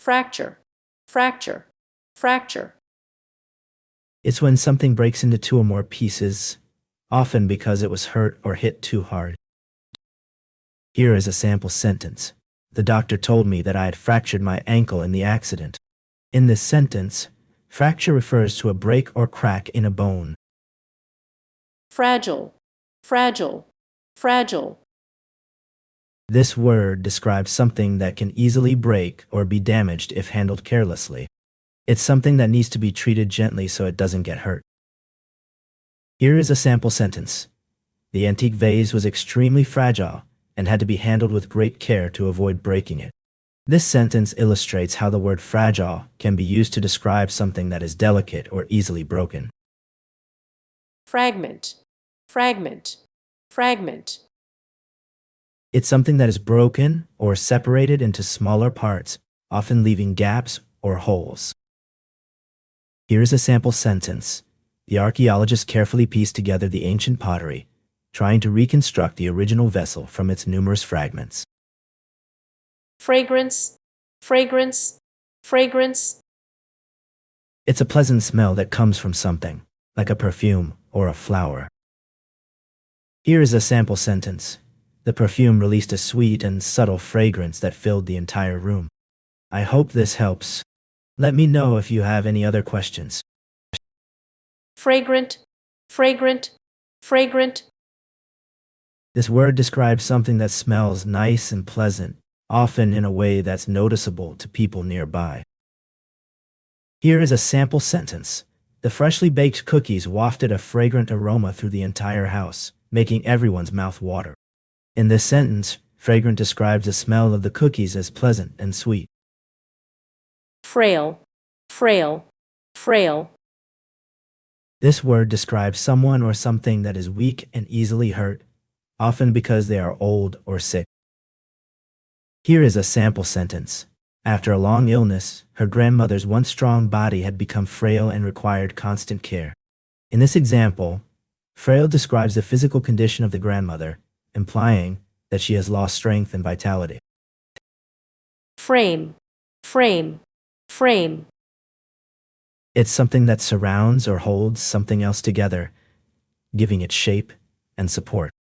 fracture, fracture, fracture. It's when something breaks into two or more pieces, often because it was hurt or hit too hard. Here is a sample sentence. The doctor told me that I had fractured my ankle in the accident. In this sentence, fracture refers to a break or crack in a bone. Fragile, fragile, fragile. This word describes something that can easily break or be damaged if handled carelessly. It's something that needs to be treated gently so it doesn't get hurt. Here is a sample sentence. The antique vase was extremely fragile and had to be handled with great care to avoid breaking it. This sentence illustrates how the word fragile can be used to describe something that is delicate or easily broken. Fragment, fragment, fragment. It's something that is broken or separated into smaller parts, often leaving gaps or holes. Here is a sample sentence. The archaeologist carefully pieced together the ancient pottery, trying to reconstruct the original vessel from its numerous fragments. Fragrance, fragrance, fragrance. It's a pleasant smell that comes from something, like a perfume or a flower. Here is a sample sentence. The perfume released a sweet and subtle fragrance that filled the entire room. I hope this helps. Let me know if you have any other questions. Fragrant, fragrant, fragrant. This word describes something that smells nice and pleasant, often in a way that's noticeable to people nearby. Here is a sample sentence. The freshly baked cookies wafted a fragrant aroma through the entire house, making everyone's mouth water. In this sentence, fragrant describes the smell of the cookies as pleasant and sweet. Frail, frail, frail. This word describes someone or something that is weak and easily hurt, often because they are old or sick. Here is a sample sentence. After a long illness, her grandmother's once strong body had become frail and required constant care. In this example, frail describes the physical condition of the grandmother, implying that she has lost strength and vitality. Frame, frame, frame. It's something that surrounds or holds something else together, giving it shape and support.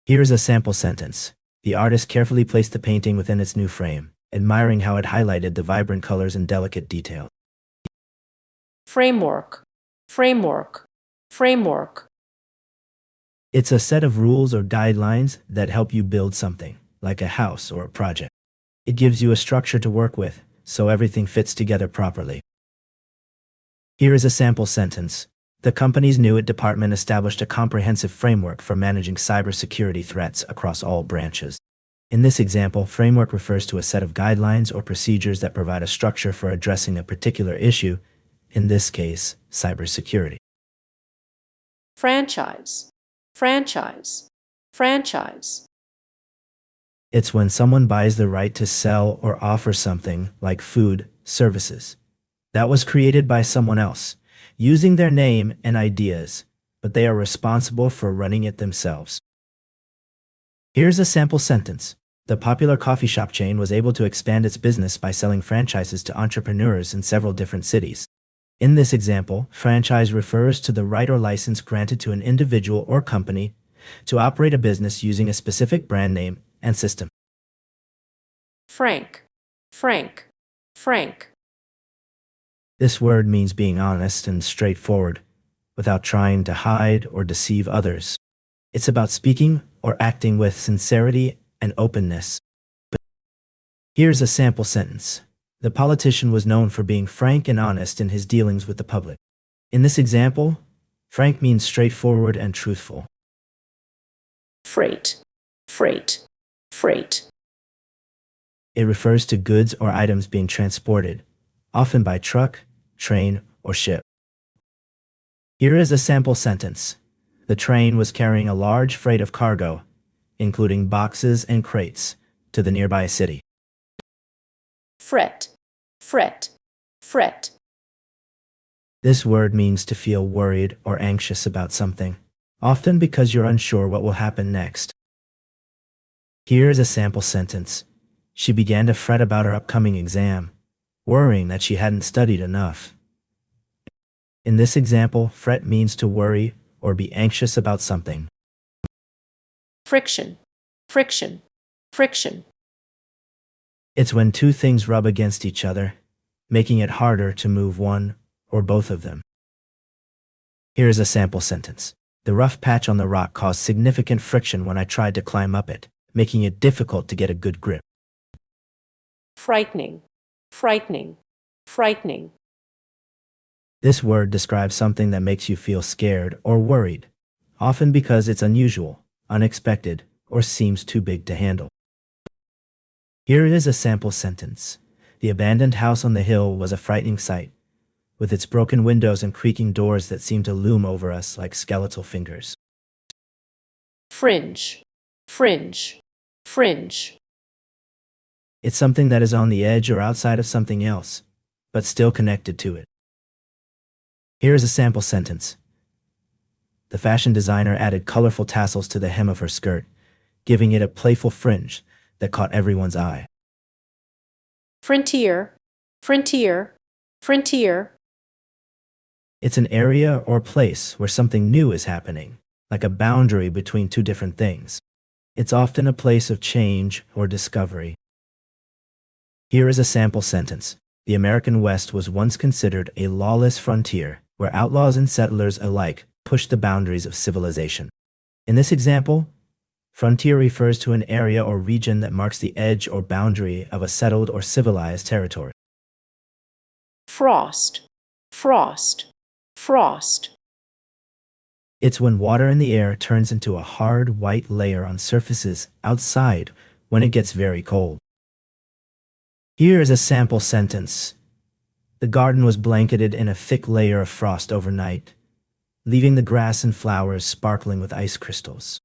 Here is a sample sentence. The artist carefully placed the painting within its new frame, admiring how it highlighted the vibrant colors and delicate detail. Framework, framework, framework. It's a set of rules or guidelines that help you build something, like a house or a project. It gives you a structure to work with, so everything fits together properly. Here is a sample sentence. The company's new department established a comprehensive framework for managing cybersecurity threats across all branches. In this example, framework refers to a set of guidelines or procedures that provide a structure for addressing a particular issue, in this case, cybersecurity. Franchise, franchise, franchise. It's when someone buys the right to sell or offer something, like food, services, that was created by someone else, using their name and ideas, but they are responsible for running it themselves. Here's a sample sentence. The popular coffee shop chain was able to expand its business by selling franchises to entrepreneurs in several different cities. In this example, franchise refers to the right or license granted to an individual or company to operate a business using a specific brand name and system. Frank, frank, frank. This word means being honest and straightforward, without trying to hide or deceive others. It's about speaking or acting with sincerity and openness. Here's a sample sentence. The politician was known for being frank and honest in his dealings with the public. In this example, frank means straightforward and truthful. Freight, freight, freight. It refers to goods or items being transported, often by truck, train, or ship. Here is a sample sentence. The train was carrying a large freight of cargo, including boxes and crates, to the nearby city. Fret, fret, fret. This word means to feel worried or anxious about something, often because you're unsure what will happen next. Here is a sample sentence. She began to fret about her upcoming exam, worrying that she hadn't studied enough. In this example, fret means to worry or be anxious about something. Friction, friction, friction. It's when two things rub against each other, making it harder to move one or both of them. Here is a sample sentence. The rough patch on the rock caused significant friction when I tried to climb up it, making it difficult to get a good grip. Frightening, frightening, frightening. This word describes something that makes you feel scared or worried, often because it's unusual, unexpected, or seems too big to handle. Here is a sample sentence. The abandoned house on the hill was a frightening sight, with its broken windows and creaking doors that seemed to loom over us like skeletal fingers. Fringe, fringe, fringe. It's something that is on the edge or outside of something else, but still connected to it. Here is a sample sentence. The fashion designer added colorful tassels to the hem of her skirt, giving it a playful fringe that caught everyone's eye. Frontier, frontier, frontier. It's an area or place where something new is happening, like a boundary between two different things. It's often a place of change or discovery. Here is a sample sentence. The American West was once considered a lawless frontier, where outlaws and settlers alike pushed the boundaries of civilization. In this example, frontier refers to an area or region that marks the edge or boundary of a settled or civilized territory. Frost, frost, frost. It's when water in the air turns into a hard white layer on surfaces outside when it gets very cold. Here is a sample sentence. The garden was blanketed in a thick layer of frost overnight, leaving the grass and flowers sparkling with ice crystals.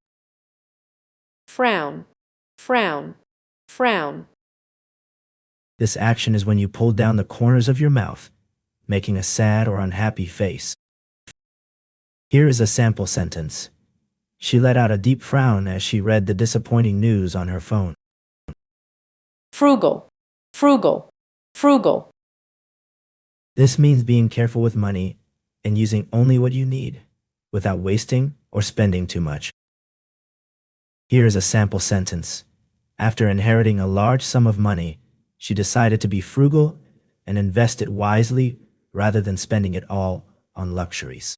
Frown, frown, frown. This action is when you pull down the corners of your mouth, making a sad or unhappy face. Here is a sample sentence. She let out a deep frown as she read the disappointing news on her phone. Frugal, frugal, frugal. This means being careful with money and using only what you need, without wasting or spending too much. Here is a sample sentence. After inheriting a large sum of money, she decided to be frugal and invest it wisely rather than spending it all on luxuries.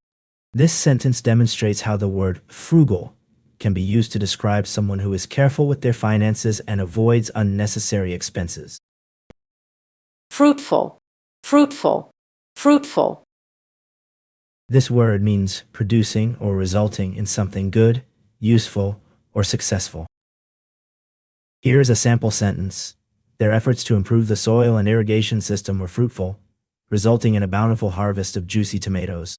This sentence demonstrates how the word frugal can be used to describe someone who is careful with their finances and avoids unnecessary expenses. Fruitful, fruitful, fruitful. This word means producing or resulting in something good, useful, or successful. Here is a sample sentence. Their efforts to improve the soil and irrigation system were fruitful, resulting in a bountiful harvest of juicy tomatoes.